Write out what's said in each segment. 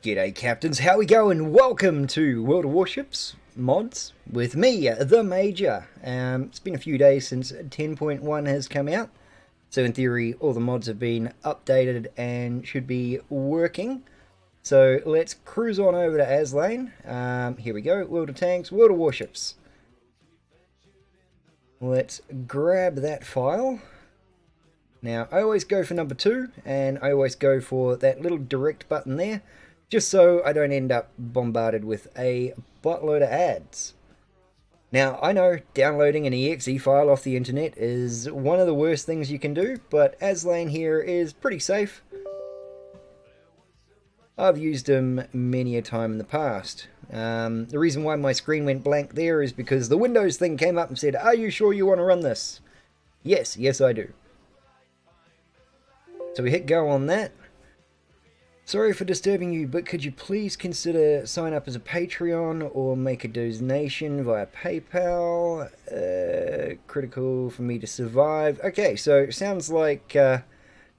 G'day captains, how we going? Welcome to World of Warships mods with me, the Major. It's been a few days since 10.1 has come out, so in theory all the mods have been updated and should be working. So let's cruise on over to Aslain. Here we go, World of Tanks, World of Warships. Let's grab that file. Now I always go for number 2, and I always go for that little direct button there, just so I don't end up bombarded with a buttload of ads. Now, I know downloading an exe file off the internet is one of the worst things you can do, but Aslain here is pretty safe. I've used them many a time in the past. The reason why my screen went blank there is because the Windows thing came up and said, "Are you sure you want to run this?" Yes, I do. So we hit go on that. Sorry for disturbing you, but could you please consider sign up as a Patreon or make a donation via PayPal? Critical for me to survive. Okay, so sounds like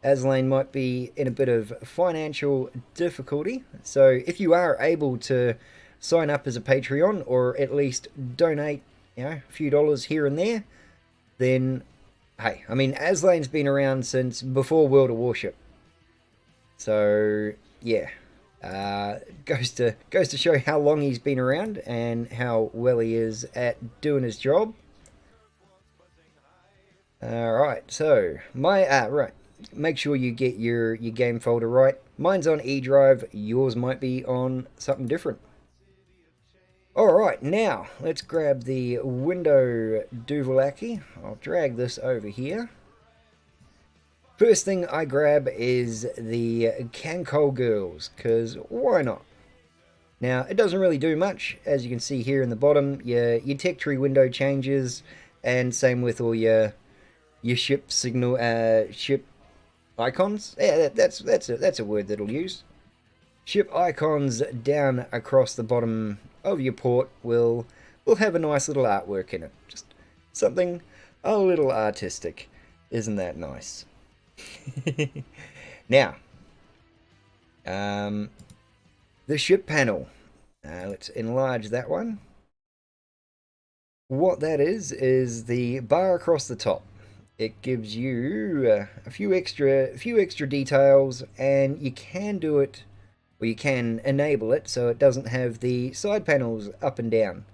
Aslain might be in a bit of financial difficulty. So if you are able to sign up as a Patreon or at least donate, a few dollars here and there, then hey, I mean, Aslain's been around since before World of Warship. So yeah, goes to show how long he's been around and how well he is at doing his job. All right, so right, make sure you get your game folder right. Mine's on E drive. Yours might be on something different. All right, now let's grab the window Duvalaki. I'll drag this over here. First thing I grab is the Cancol Girls, because why not? Now, it doesn't really do much. As you can see here in the bottom, your tech tree window changes, and same with all your ship signal, ship icons. Yeah, that's a word that'll use. Ship icons down across the bottom of your port will have a nice little artwork in it. Just something a little artistic. Isn't that nice? Now, the ship panel. Let's enlarge that one. What that is the bar across the top. It gives you a few extra details, and you can do it, or you can enable it so it doesn't have the side panels up and down,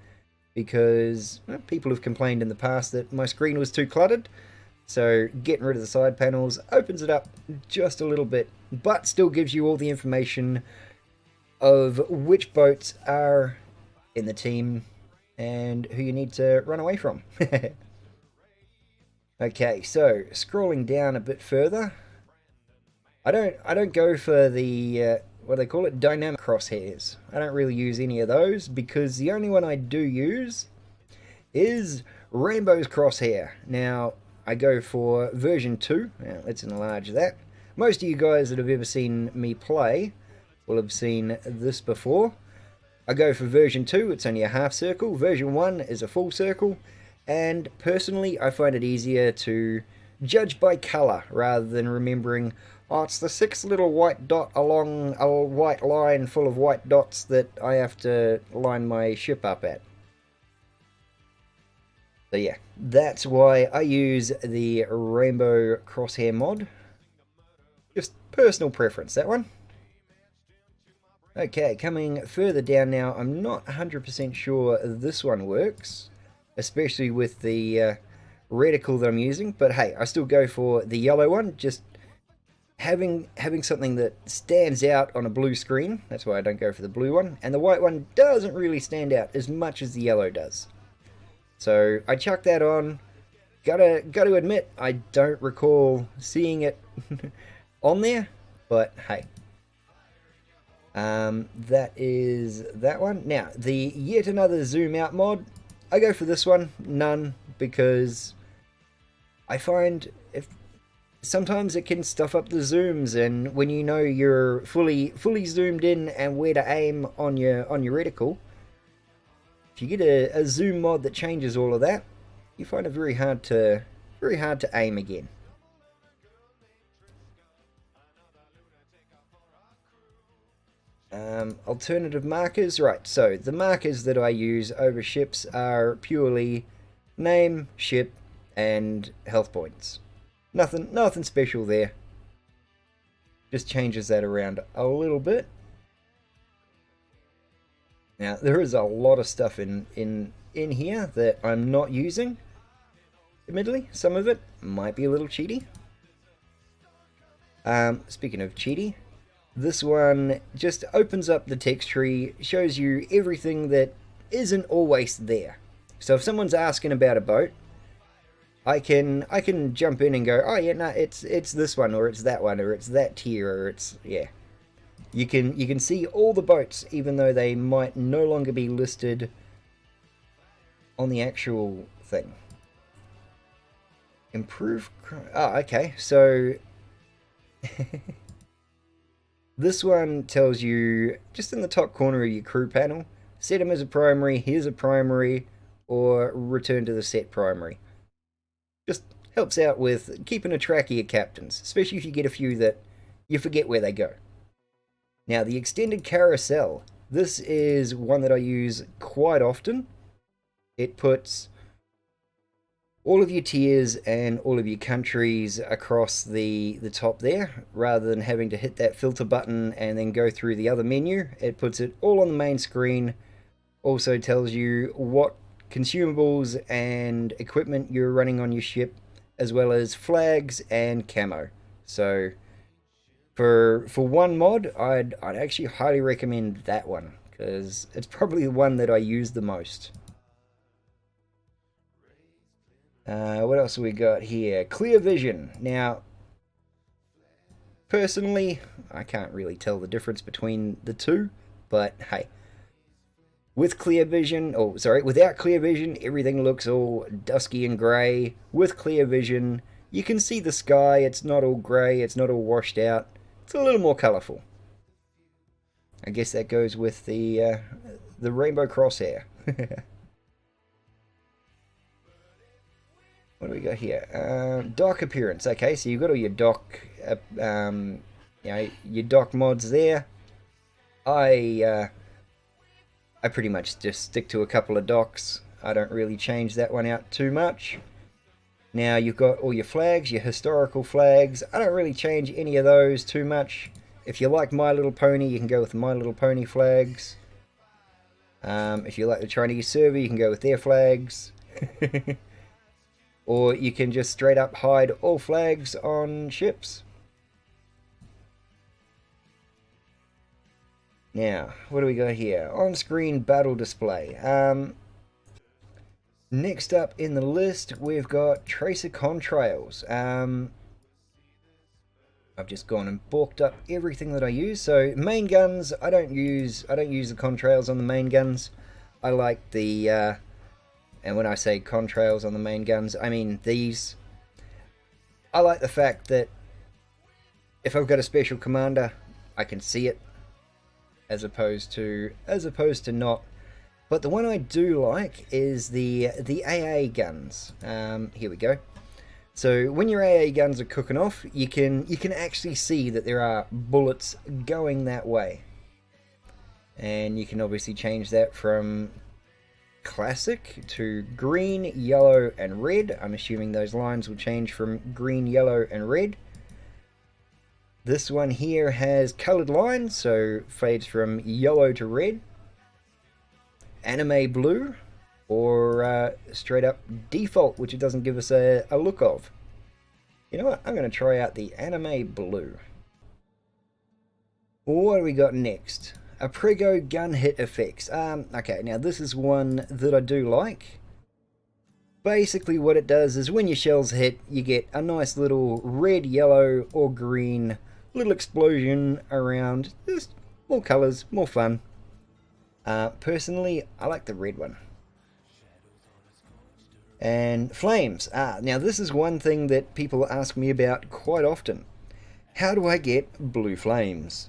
because people have complained in the past that my screen was too cluttered. So getting rid of the side panels opens it up just a little bit, but still gives you all the information of which boats are in the team and who you need to run away from. Okay, so scrolling down a bit further, I don't go for the what do they call it, dynamic crosshairs. I don't really use any of those, because the only one I do use is Rainbow's crosshair. Now, I go for version 2. Now, let's enlarge that. Most of you guys that have ever seen me play will have seen this before. I go for version 2, it's only a half circle. Version 1 is a full circle. And personally, I find it easier to judge by colour rather than remembering, oh, it's the 6th little white dot along a white line full of white dots that I have to line my ship up at. So yeah, that's why I use the Rainbow Crosshair mod. Just personal preference, that one. Okay, coming further down now, I'm not 100% sure this one works, especially with the reticle that I'm using, but hey, I still go for the yellow one, just having something that stands out on a blue screen. That's why I don't go for the blue one, and the white one doesn't really stand out as much as the yellow does. So I chuck that on. Gotta admit, I don't recall seeing it on there, but hey. That is that one. Now, the yet another zoom out mod, I go for this one, none, because I find sometimes it can stuff up the zooms, and when you know you're fully zoomed in and where to aim on your reticle, if you get a zoom mod that changes all of that, you find it very hard to aim again. Alternative markers, right, so the markers that I use over ships are purely name, ship, and health points. Nothing special there. Just changes that around a little bit. Now, there is a lot of stuff in here that I'm not using. Admittedly, some of it might be a little cheaty. Speaking of cheaty, this one just opens up the text tree, shows you everything that isn't always there. So if someone's asking about a boat, I can jump in and go, oh yeah, no, it's this one, or it's that one, or it's that tier, or it's, yeah. You can see all the boats, even though they might no longer be listed on the actual thing. Improve. Oh, okay. So this one tells you just in the top corner of your crew panel, set them as a primary. Here's a primary, or return to the set primary. Just helps out with keeping a track of your captains, especially if you get a few that you forget where they go. Now, the extended carousel, this is one that I use quite often. It puts all of your tiers and all of your countries across the top there, rather than having to hit that filter button and then go through the other menu. It puts it all on the main screen, also tells you what consumables and equipment you're running on your ship, as well as flags and camo. So for one mod, I'd actually highly recommend that one, because it's probably the one that I use the most. What else have we got here? Clear vision. Now, personally, I can't really tell the difference between the two, but hey, with clear vision, oh sorry, without clear vision, everything looks all dusky and grey. With clear vision, you can see the sky. It's not all grey. It's not all washed out. It's a little more colourful. I guess that goes with the rainbow crosshair. What do we got here? Dock appearance. Okay, so you've got all your dock, your dock mods there. I pretty much just stick to a couple of docks. I don't really change that one out too much. Now you've got all your flags, your historical flags. I don't really change any of those too much. If you like My Little Pony, you can go with My Little Pony flags. If you like the Chinese server, you can go with their flags. Or you can just straight up hide all flags on ships. Now, what do we got here? On-screen battle display. Next up in the list, we've got tracer contrails. I've just gone and balked up everything that I use. So main guns, I don't use the contrails on the main guns. I like the and when I say contrails on the main guns, I mean these. I like the fact that if I've got a special commander, I can see it, as opposed to not. But the one I do like is the AA guns. Here we go. So when your AA guns are cooking off, you can actually see that there are bullets going that way. And you can obviously change that from classic to green, yellow, and red. I'm assuming those lines will change from green, yellow, and red. This one here has colored lines, so fades from yellow to red, anime blue, or straight up default, which it doesn't give us a look of. You know what? I'm going to try out the anime blue. What do we got next? A Prego gun hit effects. Okay, now this is one that I do like. Basically what it does is when your shells hit, you get a nice little red, yellow, or green little explosion around. Just more colours, more fun. Personally, I like the red one. And flames. Now this is one thing that people ask me about quite often. How do I get blue flames?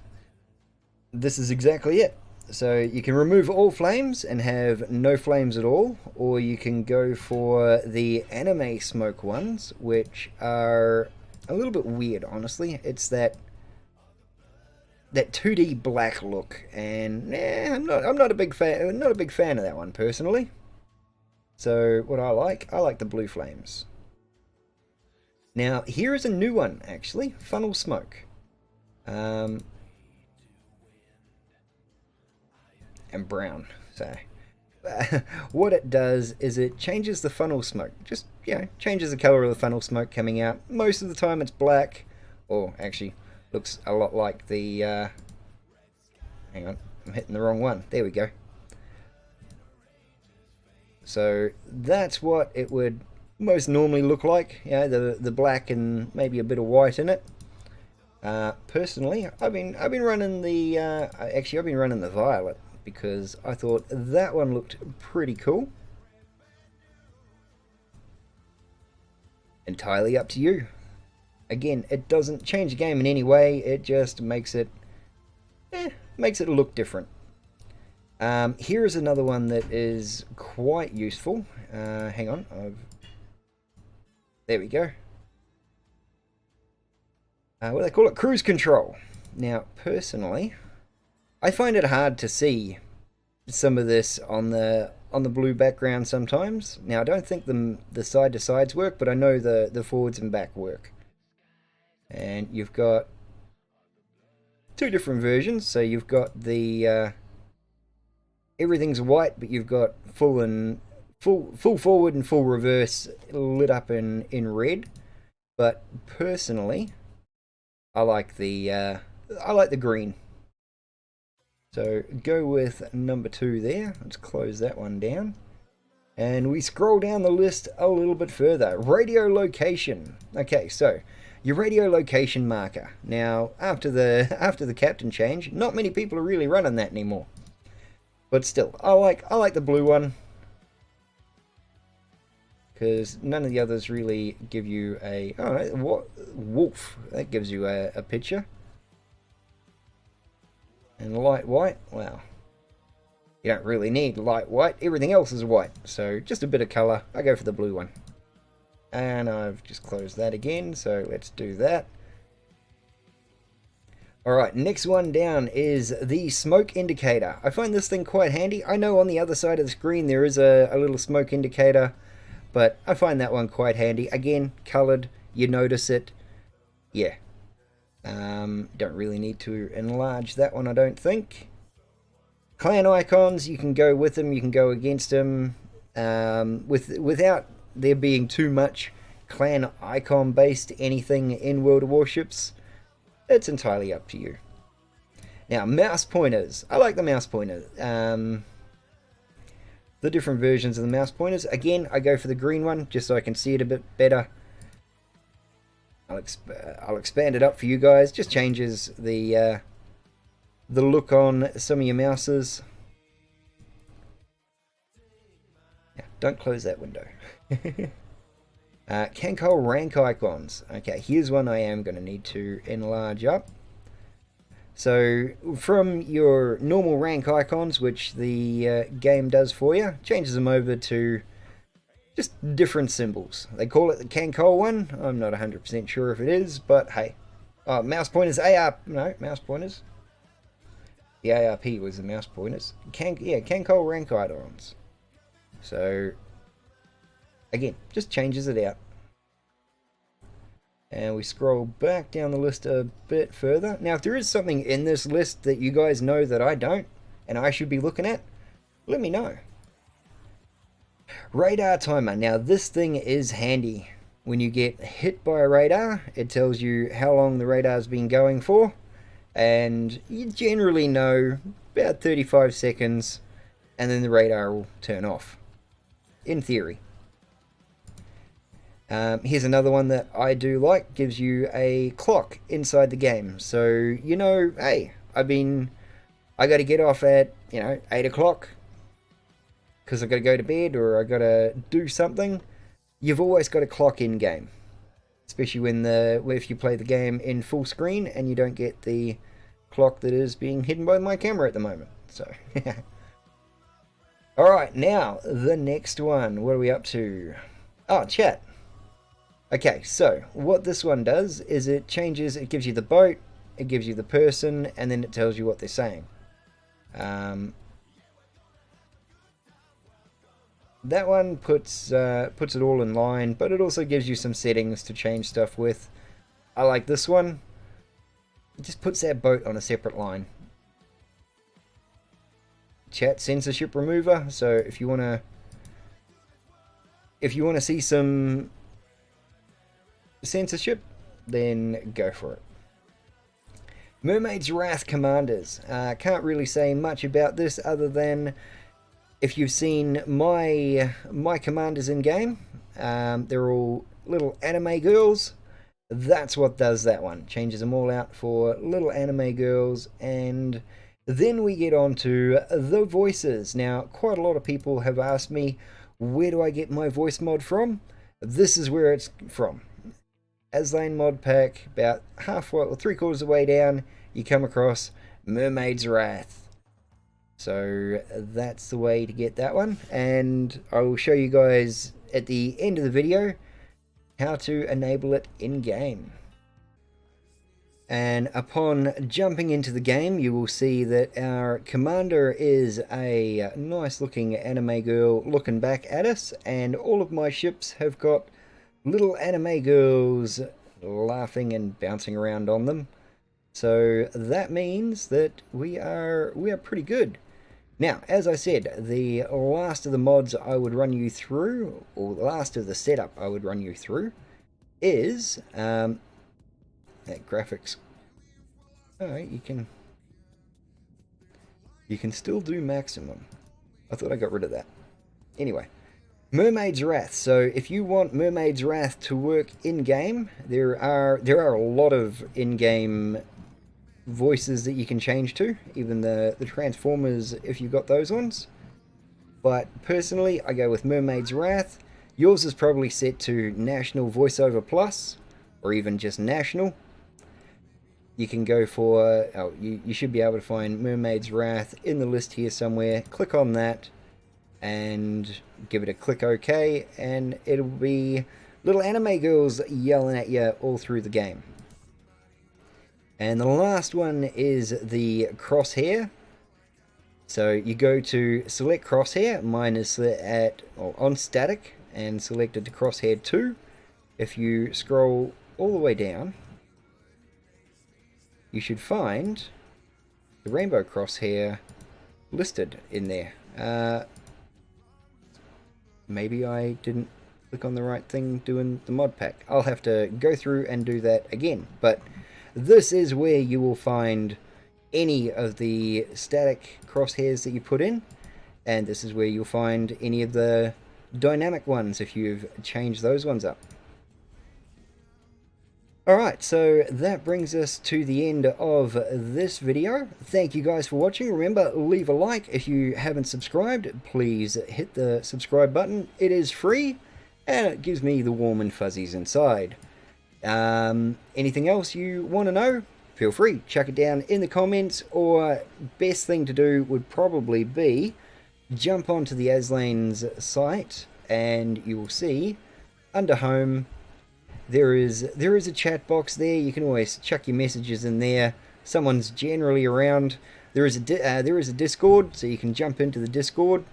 This is exactly it. So you can remove all flames and have no flames at all, or you can go for the anime smoke ones, which are a little bit weird, honestly. It's that that 2D black look, and I'm not a big fan, not a big fan of that one personally. So what I like the blue flames. Now here is a new one actually, funnel smoke, and brown. So what it does is it changes the funnel smoke, just changes the color of the funnel smoke coming out. Most of the time it's black, or actually looks a lot like the hang on, I'm hitting the wrong one, there we go. So that's what it would most normally look like, the black and maybe a bit of white in it. Personally, I've been running the actually I've been running the violet, because I thought that one looked pretty cool. Entirely up to you. Again, it doesn't change the game in any way, it just makes it look different. Here is another one that is quite useful. Hang on, there we go. What do they call it? Cruise control. Now, personally, I find it hard to see some of this on the blue background sometimes. Now, I don't think the side to sides work, but I know the forwards and back work. And you've got two different versions. So you've got the everything's white, but you've got full forward and full reverse lit up in red. But personally, I like the green. So go with number 2 there. Let's close that one down. And we scroll down the list a little bit further. Radio location. Okay, so your radio location marker. Now, after the captain change, not many people are really running that anymore. But still, I like the blue one, because none of the others really give you a wolf. That gives you a picture. And light white, well, you don't really need light white, everything else is white, so just a bit of colour. I go for the blue one. And I've just closed that again, so let's do that. Alright, next one down is the smoke indicator. I find this thing quite handy. I know on the other side of the screen there is a little smoke indicator, but I find that one quite handy. Again, coloured, you notice it. Yeah. Don't really need to enlarge that one, I don't think. Clan icons, you can go with them, you can go against them, without there being too much clan icon based anything in World of Warships. It's entirely up to you. Now, mouse pointers. I like the mouse pointers. The different versions of the mouse pointers. Again, I go for the green one just so I can see it a bit better. I'll expand it up for you guys. Just changes the look on some of your mouses. Yeah, don't close that window. Cancol rank icons. Okay, here's one I am going to need to enlarge up. So from your normal rank icons, which the game does for you, changes them over to just different symbols. They call it the Cancol one. I'm not 100% sure if it is, but hey. Oh, mouse pointers, mouse pointers. The ARP was the mouse pointers. Cancol rank icons. So, again, just changes it out. And we scroll back down the list a bit further. Now, if there is something in this list that you guys know that I don't, and I should be looking at, let me know. Radar timer. Now, this thing is handy. When you get hit by a radar, it tells you how long the radar's been going for, and you generally know about 35 seconds, and then the radar will turn off. In theory. Here's another one that I do like. Gives you a clock inside the game, so you know, hey, I got to get off at 8 o'clock because I got to go to bed or I got to do something. You've always got a clock in game, especially if you play the game in full screen and you don't get the clock that is being hidden by my camera at the moment. So, all right, now the next one. What are we up to? Oh, chat. Okay, so what this one does is it gives you the boat, it gives you the person, and then it tells you what they're saying. That one puts it all in line, but it also gives you some settings to change stuff with. I like this one. It just puts that boat on a separate line. Chat censorship remover. So if you wanna see some censorship, then go for it. Mermaid's Wrath commanders. Can't really say much about this other than if you've seen my commanders in game, they're all little anime girls. That's what does that one. Changes them all out for little anime girls. And then we get on to the voices. Now, quite a lot of people have asked me, where do I get my voice mod from? This is where it's from. Aslain mod pack, about halfway or 3/4 of the way down, you come across Mermaid's Wrath. So that's the way to get that one, and I will show you guys at the end of the video how to enable it in game. And upon jumping into the game, you will see that our commander is a nice looking anime girl looking back at us, and all of my ships have got little anime girls laughing and bouncing around on them. So that means that we are pretty good. Now, as I said, the last of the mods I would run you through, or the last of the setup I would run you through, is that graphics. Oh, you can still do maximum. I thought I got rid of that. Anyway, Mermaid's Wrath. So if you want Mermaid's Wrath to work in game, there are a lot of in-game voices that you can change to, even the Transformers if you've got those ones. But personally, I go with Mermaid's Wrath. Yours is probably set to National Voiceover Plus, or even just National. You can go for, you should be able to find Mermaid's Wrath in the list here somewhere. Click on that and give it a click OK, and it'll be little anime girls yelling at you all through the game. And the last one is the Crosshair. So you go to select Crosshair. Mine is on static and selected to Crosshair 2. If you scroll all the way down, you should find the Rainbow Crosshair listed in there. Maybe I didn't click on the right thing doing the mod pack. I'll have to go through and do that again. But this is where you will find any of the static crosshairs that you put in, and this is where you'll find any of the dynamic ones if you've changed those ones up. Alright, so that brings us to the end of this video. Thank you guys for watching. Remember, leave a like. If you haven't subscribed, please hit the subscribe button. It is free, and it gives me the warm and fuzzies inside. Anything else you want to know? Feel free, chuck it down in the comments, or best thing to do would probably be jump onto the Aslains site, and you will see under home there is a chat box there. You can always chuck your messages in there. Someone's generally around. There is a Discord, so you can jump into the Discord.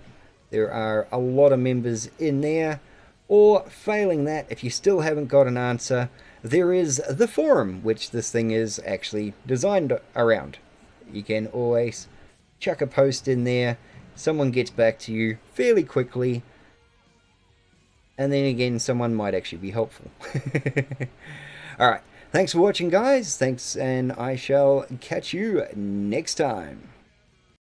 There are a lot of members in there. Or failing that, if you still haven't got an answer, there is the forum, which this thing is actually designed around. You can always chuck a post in there. Someone gets back to you fairly quickly. And then again, someone might actually be helpful. Alright, thanks for watching, guys. Thanks, and I shall catch you next time.